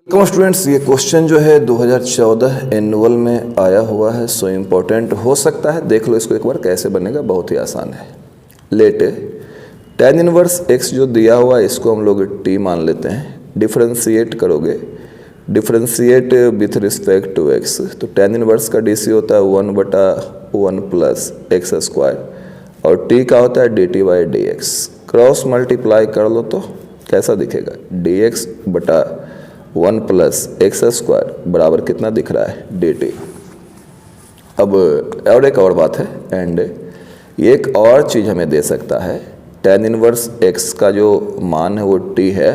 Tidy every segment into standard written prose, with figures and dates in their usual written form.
Welcome students, ये question जो है 2014 एनुअल में आया हुआ है, सो इम्पोर्टेंट हो सकता है। देख लो इसको एक बार कैसे बनेगा, बहुत ही आसान है। लेट tan इनवर्स x जो दिया हुआ है इसको हम लोग t मान लेते हैं। डिफ्रेंशिएट करोगे, differentiate with respect to x, तो tan इनवर्स का डी सी होता है 1/1 प्लस एक्स स्क्वायर और t का होता है dt by d x. Cross multiply कर लो तो कैसा दिखेगा, dx बटा 1 प्लस एक्स स्क्वायर बराबर कितना दिख रहा है, dt। अब और एक और बात है, एंड एक और चीज़ हमें दे सकता है, tan इनवर्स x का जो मान है वो t है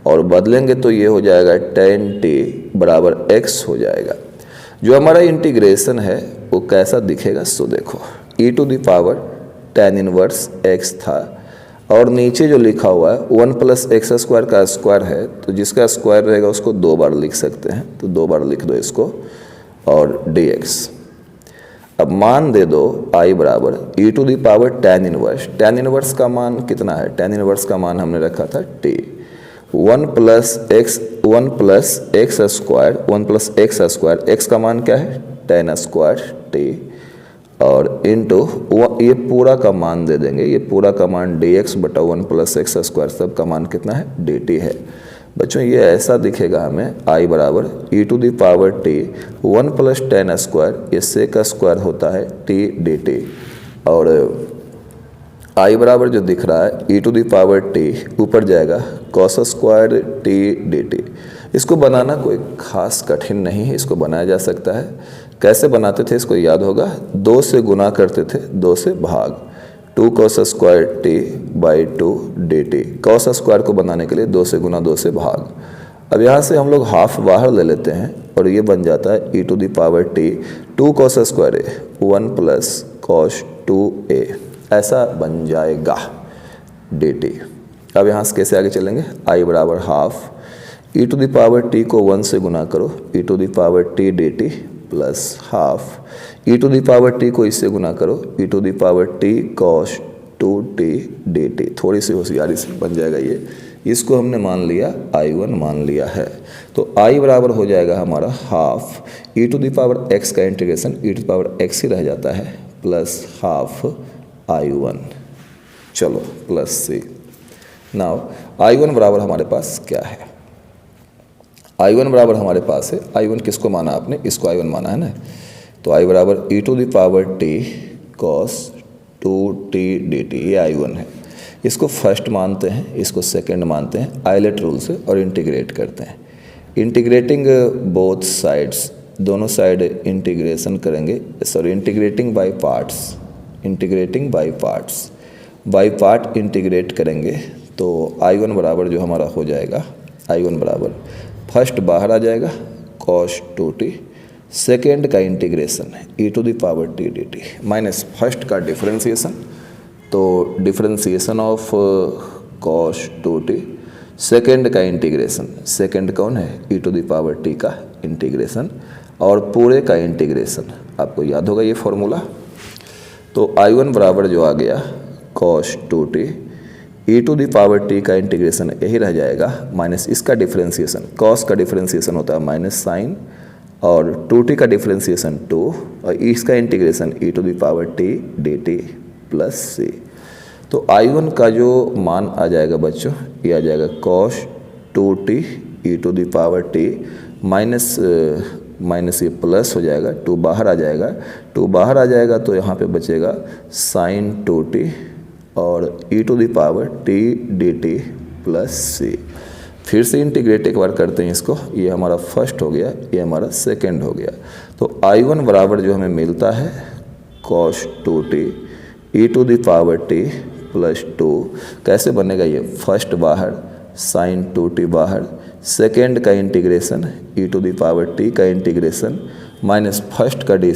और बदलेंगे तो ये हो जाएगा tan t बराबर x हो जाएगा। जो हमारा इंटीग्रेशन है वो कैसा दिखेगा, सो देखो e to the power tan inverse x था और नीचे जो लिखा हुआ है 1 प्लस एक्स स्क्वायर का स्क्वायर है, तो जिसका स्क्वायर रहेगा उसको 2 बार लिख सकते हैं, तो 2 बार लिख दो इसको और dx। अब मान दे दो i बराबर e to the power tan inverse. tan inverse का मान कितना है, tan इनवर्स का मान हमने रखा था t। 1 plus x square, 1 plus x square, x का मान क्या है tan स्क्वायर t और इंटू ये पूरा का मान दे देंगे, ये पूरा का मान dx बटा 1 प्लस एक्स स्क्वायर, सब का मान कितना है dt है। बच्चों ये ऐसा दिखेगा हमें i बराबर e to the power t 1 plus tan square, ये सेक स्क्वायर होता है t dt और i बराबर जो दिख रहा है e to the power t ऊपर जाएगा cos स्क्वायर t dt। इसको बनाना कोई खास कठिन नहीं है, इसको बनाया जा सकता है। कैसे बनाते थे इसको याद होगा, 2 से गुना करते थे, 2 से भाग, 2 cos square t by 2 dt। cos square को बनाने के लिए 2 से गुना 2 से भाग। अब यहाँ से हम लोग हाफ बाहर ले लेते हैं और ये बन जाता है e to the power t 2 cos square a 1 plus cos 2a, ऐसा बन जाएगा dt। अब यहाँ से कैसे आगे चलेंगे, i बराबर half e to the power t को 1 से गुना करो, e to the power t dt plus half e to the power t को इससे गुना करो, e to the power t cos 2t dt। थोड़ी सी होशियारी से बन जाएगा ये, इसको हमने मान लिया i1 मान लिया है, तो i बराबर हो जाएगा हमारा half e to the power x का integration e to the power x ही रह जाता है प्लस हाफ i1। चलो प्लस c। नाउ i1 बराबर हमारे पास क्या है, i1 बराबर हमारे पास है, i1 किसको माना आपने, इसको i1 माना है ना, तो i बराबर e to the power t cos 2t dt, ये i1 है। इसको फर्स्ट मानते हैं, इसको सेकंड मानते हैं, आइलेट रूल से और इंटीग्रेट करते हैं। इंटीग्रेटिंग बोथ साइड्स, दोनों साइड इंटीग्रेशन करेंगे, sorry integrating by parts, integrating by parts, by part integrate करेंगे तो i1 बराबर जो हमारा हो जाएगा, i1 बराबर फर्स्ट बाहर आ जाएगा cos 2t, सेकेंड का integration e to the power t dt minus first का डिफरेंशिएशन, तो differentiation of cos 2t, second का इंटीग्रेशन, सेकेंड कौन है e to the power t का इंटीग्रेशन और पूरे का इंटीग्रेशन, आपको याद होगा ये फॉर्मूला। तो i1 बराबर जो आ गया cos 2t e to the power t का इंटीग्रेशन यही रह जाएगा माइनस इसका डिफरेंशिएशन, cos का डिफरेंशिएशन होता है माइनस साइन और 2t का डिफरेंशिएशन 2 और इसका integration e to the power t dt plus c। तो i1 का जो मान आ जाएगा बच्चों, ये आ जाएगा cos 2t e to the power t minus ये प्लस हो जाएगा, 2 बाहर आ जाएगा, 2 बाहर आ जाएगा तो यहाँ पे बचेगा साइन 2t और e to the power t dt plus c। फिर से इंटीग्रेट एक बार करते हैं इसको, ये हमारा फर्स्ट हो गया, ये हमारा सेकंड हो गया, तो i1 बराबर जो हमें मिलता है cos 2t e to the power t plus 2, कैसे बनेगा ये, फर्स्ट बाहर साइन 2t बाहर, सेकेंड का integration e to the power t का इंटीग्रेशन माइनस फर्स्ट का डी,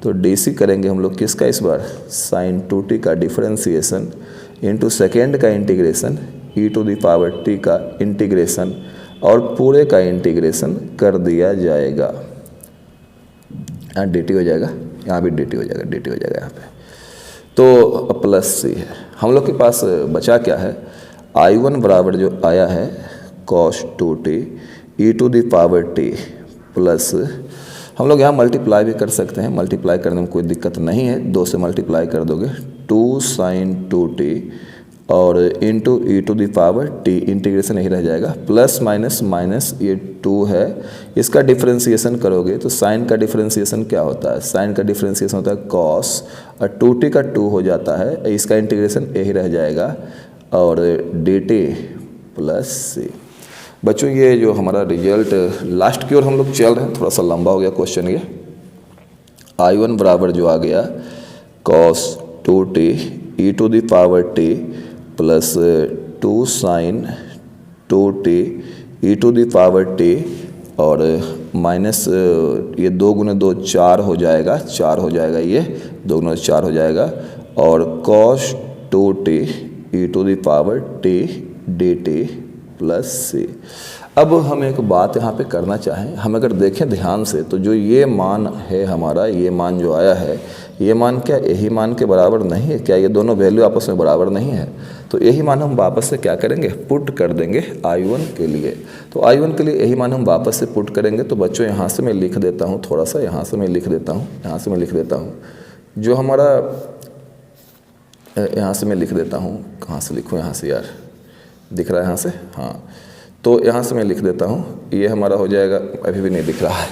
तो डी करेंगे हम लोग किसका इस बार, साइन 2t का डिफरेंशिएशन इंटू सेकेंड का integration e to the power t का इंटीग्रेशन और पूरे का इंटीग्रेशन कर दिया जाएगा, यहाँ dt हो जाएगा, यहाँ भी dt हो जाएगा, dt हो जाएगा यहाँ पे, तो प्लस c है। हम लोग के पास बचा क्या है, i1 बराबर जो आया है cos 2t e to the power t plus, हम लोग यहाँ मल्टीप्लाई भी कर सकते हैं, मल्टीप्लाई करने में कोई दिक्कत नहीं है, 2 से मल्टीप्लाई कर दोगे 2 sin 2t और into e to the power t, integration यही रह जाएगा, प्लस माइनस माइनस ये 2 है, इसका डिफरेंशिएशन करोगे तो साइन का डिफरेंशिएशन क्या होता है, साइन का डिफरेंशिएशन होता है कॉस, और 2t का 2 हो जाता है, इसका इंटीग्रेशन यही रह जाएगा और dt प्लस सी। बच्चों ये जो हमारा रिजल्ट लास्ट की ओर हम लोग चल रहे हैं, थोड़ा सा लंबा हो गया क्वेश्चन ये। I1 बराबर जो आ गया cos 2t e to the power t plus 2 sin 2t e to the power t और माइनस ये 2 गुने 2 4 हो जाएगा, 4 हो जाएगा, ये 2 गुने 4 हो जाएगा और cos 2t e to the power t dt plus c. अब हम एक बात यहाँ पे करना चाहें, हम अगर देखें ध्यान से तो जो ये मान है हमारा, ये मान जो आया है, ये मान क्या यही मान के बराबर नहीं है क्या, ये दोनों वैल्यू आपस में बराबर नहीं है, तो यही मान हम वापस से क्या करेंगे, पुट कर देंगे I1 के लिए। तो I1 के लिए यही मान हम वापस से पुट करेंगे। तो बच्चों यहाँ से मैं लिख देता हूँ, थोड़ा सा यहाँ से मैं लिख देता हूँ, यहाँ से मैं लिख देता हूँ, जो हमारा यहाँ से मैं लिख देता हूँ, कहाँ से लिखूँ, यहाँ से यार दिख रहा है यहाँ से, हाँ, तो यहाँ से मैं लिख देता हूँ, ये हमारा हो जाएगा, अभी भी नहीं दिख रहा है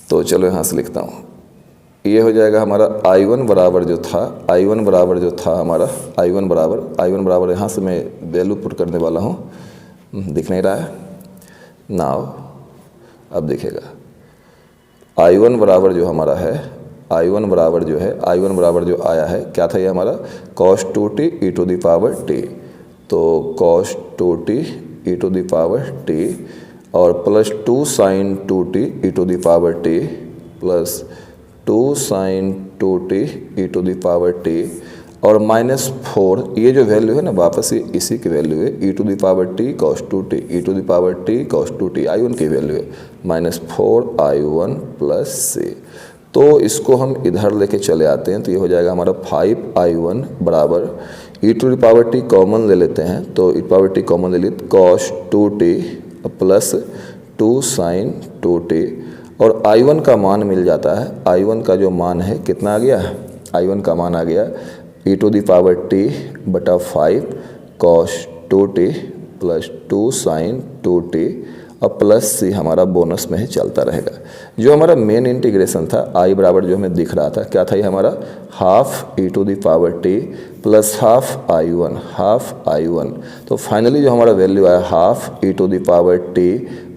तो चलो यहाँ से लिखता हूँ, ये हो जाएगा हमारा I1 बराबर जो था, I1 बराबर जो था हमारा, I1 बराबर यहाँ से मैं वैल्यू पुट करने वाला हूँ, दिख नहीं रहा है नाउ, अब दिखेगा। I1 बराबर जो हमारा है, I1 बराबर जो है, I1 बराबर जो आया है क्या था, ये हमारा cos 2t e to the power t, तो cos 2t e to the power t और plus 2 sin 2t e to the power t plus 2 sin 2t e to the power t और माइनस 4, ये जो value है ना वापस ये इसी की वैल्यू है, e to the power t cos 2t e to the power t cos 2t I1 की वैल्यू है, माइनस 4 I1 प्लस c। तो इसको हम इधर लेके चले आते हैं तो ये हो जाएगा हमारा 5I1 बराबर e to the power t common ले लेते हैं, तो ई पावर टी कॉमन ले लेते cos 2t plus 2 sin 2t और I1 का मान मिल जाता है, I1 का जो मान है कितना आ गया, I1 का मान आ गया ई टू द पावर t बटा 5 cos 2t plus 2 sin 2t और प्लस सी हमारा बोनस में ही चलता रहेगा। जो हमारा मेन इंटीग्रेशन था I बराबर जो हमें दिख रहा था क्या था, ये हमारा half e to the power t plus half I1, तो फाइनली जो हमारा वैल्यू आया half e to the power t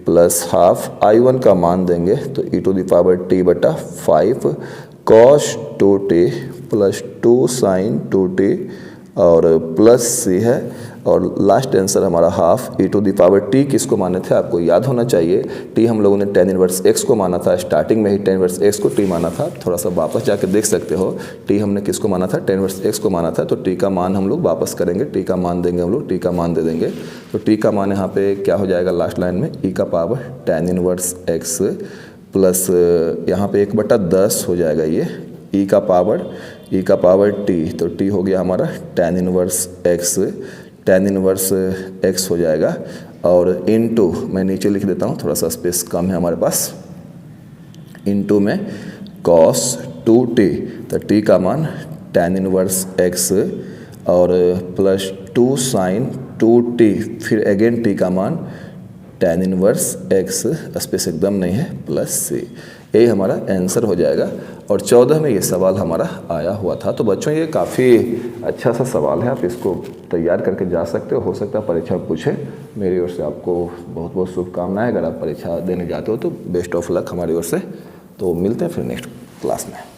plus half I1 का मान देंगे तो e to the power t बटा 5 cos 2t plus 2 sin 2t और प्लस सी है और लास्ट आंसर हमारा half e to the power t किसको माने थे, आपको याद होना चाहिए, टी हम लोगों ने tan इनवर्स x को माना था, स्टार्टिंग में ही tan इनवर्स x को टी माना था, थोड़ा सा वापस जाके देख सकते हो, टी हमने किसको माना था, tan इनवर्स x को माना था, तो टी का मान हम लोग वापस करेंगे, टी का मान देंगे हम लोग, टी का मान दे देंगे, तो टी का मान यहाँ पे क्या हो जाएगा लास्ट लाइन में ई का power tan inverse x plus यहाँ पे 1/10 हो जाएगा, ये ई का पावर टी, तो टी हो गया हमारा tan इनवर्स x हो जाएगा और इनटू मैं नीचे लिख देता हूँ, थोड़ा सा स्पेस कम है हमारे पास, इनटू में cos 2t, तो t का मान tan इनवर्स x और प्लस 2 sin 2t, फिर अगेन t का मान tan इनवर्स x, स्पेस एकदम नहीं है, प्लस c, यही हमारा आंसर हो जाएगा। और 14 में ये सवाल हमारा आया हुआ था। तो बच्चों ये काफ़ी अच्छा सा सवाल है, आप इसको तैयार करके जा सकते हो सकता है परीक्षा में पूछे। मेरी ओर से आपको बहुत बहुत शुभकामनाएं, अगर आप परीक्षा देने जाते हो तो बेस्ट ऑफ लक हमारी ओर से। तो मिलते हैं फिर नेक्स्ट क्लास में।